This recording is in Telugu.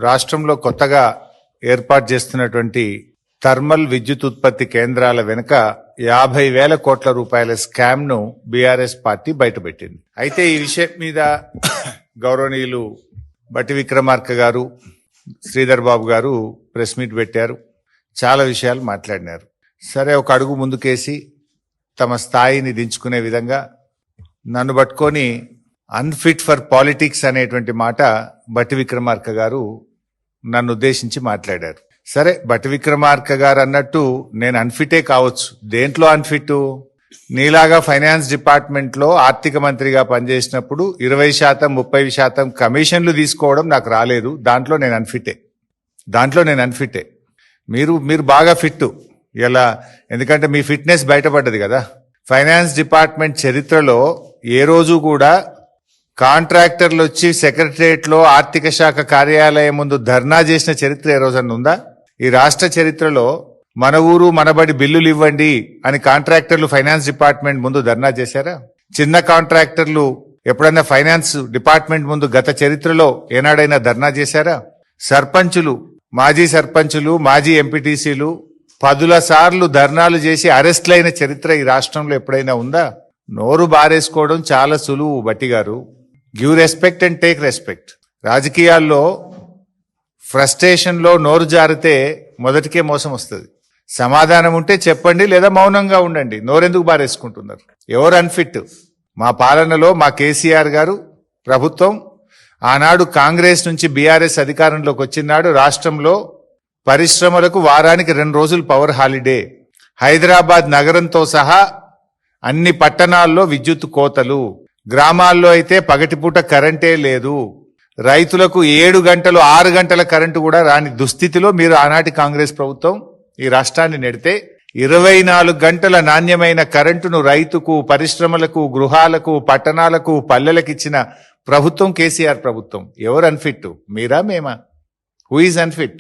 రాష్ట్రంలో కొత్తగా ఏర్పాటు చేస్తున్నటువంటి థర్మల్ విద్యుత్ ఉత్పత్తి కేంద్రాల వెనుక 50,000 కోట్ల రూపాయల స్కామ్ ను బీఆర్ఎస్ పార్టీ బయటపెట్టింది. అయితే ఈ విషయం మీద గౌరవనీయులు బట్టి విక్రమార్క గారు, శ్రీధర్ బాబు గారు ప్రెస్ మీట్ పెట్టారు. చాలా విషయాలు మాట్లాడినారు. సరే, ఒక అడుగు ముందుకేసి తమ స్థాయిని దించుకునే విధంగా నన్ను పట్టుకొని అన్ఫిట్ ఫర్ పాలిటిక్స్ అనేటువంటి మాట బట్టి విక్రమార్క గారు నన్ను ఉద్దేశించి మాట్లాడారు. సరే, బట్టి విక్రమార్క గారు అన్నట్టు నేను అన్ఫిటే కావచ్చు. దేంట్లో అన్ఫిట్? నీలాగా ఫైనాన్స్ డిపార్ట్మెంట్ లో ఆర్థిక మంత్రిగా పనిచేసినప్పుడు 20%, 30% కమిషన్లు తీసుకోవడం నాకు రాలేదు. దాంట్లో నేను అన్ఫిటే. మీరు బాగా ఫిట్ ఇలా, ఎందుకంటే మీ ఫిట్నెస్ బయటపడ్డది కదా. ఫైనాన్స్ డిపార్ట్మెంట్ చరిత్రలో ఏ రోజు కూడా కాంట్రాక్టర్లు వచ్చి సెక్రటరియట్ లో ఆర్థిక శాఖ కార్యాలయం ముందు ధర్నా చేసిన చరిత్ర ఏ రోజన్నా ఉందా? ఈ రాష్ట్ర చరిత్రలో మన ఊరు మనబడి బిల్లులు ఇవ్వండి అని కాంట్రాక్టర్లు ఫైనాన్స్ డిపార్ట్మెంట్ ముందు ధర్నా చేశారా? చిన్న కాంట్రాక్టర్లు ఎప్పుడైనా ఫైనాన్స్ డిపార్ట్మెంట్ ముందు గత చరిత్రలో ఏనాడైనా ధర్నా చేశారా? సర్పంచులు, మాజీ సర్పంచులు, మాజీ ఎంపీటీసీలు 10 సార్లు ధర్నాలు చేసి అరెస్ట్లైన చరిత్ర ఈ రాష్ట్రంలో ఎప్పుడైనా ఉందా? నోరు బారేసుకోవడం చాలా సులువు బట్టి గారు. Give respect and take respect. రాజకీయాల్లో ఫ్రస్ట్రేషన్ లో నోరు జారితే మొదటికే మోసం వస్తుంది. సమాధానం ఉంటే చెప్పండి, లేదా మౌనంగా ఉండండి. నోరెందుకు బారేసుకుంటున్నారు? ఎవరు అన్ఫిట్? మా పాలనలో మా కేసీఆర్ గారు ప్రభుత్వం ఆనాడు కాంగ్రెస్ నుంచి బీఆర్ఎస్ అధికారంలోకి వచ్చినాడు. రాష్ట్రంలో పరిశ్రమలకు వారానికి 2 రోజులు పవర్ హాలిడే. హైదరాబాద్ నగరంతో సహా అన్ని పట్టణాల్లో విద్యుత్ కోతలు. గ్రామాల్లో అయితే పగటిపూట కరెంటే లేదు. రైతులకు 7 గంటలు 6 గంటల కరెంటు కూడా రాని దుస్థితిలో మీరు ఆనాటి కాంగ్రెస్ ప్రభుత్వం ఈ రాష్ట్రాన్ని నెడితే 24 గంటల నాణ్యమైన కరెంటును రైతుకు, పరిశ్రమలకు, గృహాలకు, పట్టణాలకు, పల్లెలకు ఇచ్చిన ప్రభుత్వం కేసీఆర్ ప్రభుత్వం. ఎవరు అన్ఫిట్? మీరా, మేమా? Who is unfit?